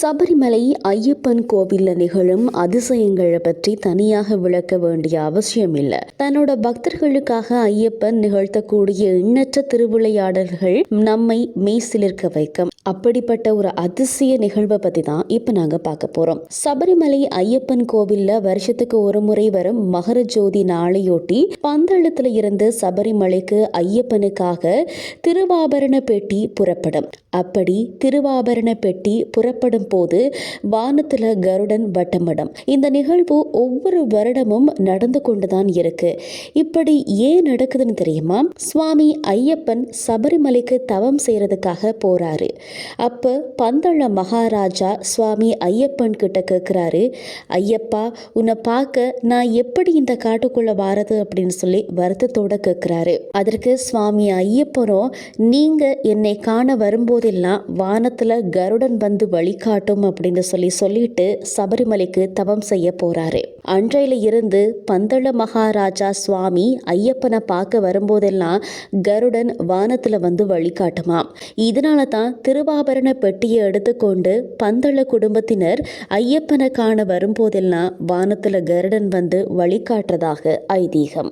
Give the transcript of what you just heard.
சபரிமலை ஐயப்பன் கோவில்ல நிகழும் அதிசயங்களை பற்றி தனியாக விளக்க வேண்டிய அவசியம் இல்லை. தன்னோட பக்தர்களுக்காக ஐயப்பன் நிகழ்த்தக்கூடிய எண்ணற்ற திருவிளையாடல்கள் நம்மை மெய்சிலிர்க்க வைக்கும். அப்படிப்பட்ட ஒரு அதிசய நிகழ்வை பத்தி தான் இப்ப நாங்க பார்க்க போறோம். சபரிமலை ஐயப்பன் கோவில்ல வருஷத்துக்கு ஒரு முறை வரும் மகர ஜோதி நாளையொட்டி பந்தளத்துல இருந்து சபரிமலைக்கு ஐயப்பனுக்காக திருவாபரண பெட்டி புறப்படும். அப்படி திருவாபரண பெட்டி புறப்படும் போது வானத்துல கருடன் வட்டமிடும். இந்த நிகழ்வு ஒவ்வொரு வருடமும் நடந்து கொண்டுதான் இருக்கு. இப்படி ஏன் நடக்குதுன்னு தெரியுமா? சுவாமி ஐயப்பன் சபரிமலைக்கு தவம் செய்யறதுக்காக போறாரு. அப்ப பந்தள மகாராஜா சுவாமி ஐயப்பன் கிட்ட கேட்கிறாரு, ஐயப்பா, உன்னை பார்க்க நான் எப்படி இந்த காட்டுக்குள்ள வாரது அப்படின்னு சொல்லி வருத்தத்தோட கேட்கிறாரு. அதற்கு சுவாமி ஐயப்பனும், நீங்க என்னை காண வரும்போதெல்லாம் வானத்துல கருடன் வந்து வழிகாட்டும் அப்படின்னு சொல்லிட்டு சபரிமலைக்கு தவம் செய்ய போறாரு. அன்றையில இருந்து பந்தள மகாராஜா சுவாமி ஐயப்பனை பார்க்க வரும்போதெல்லாம் கருடன் வானத்துல வந்து வழிகாட்டுமாம். இதனால தான் திருவாபரண பெட்டியை எடுத்துக்கொண்டு பந்தள குடும்பத்தினர் ஐயப்பனை காண வரும்போதெல்லாம் வானத்துல கருடன் வந்து வழிகாட்டுறதாக ஐதீகம்.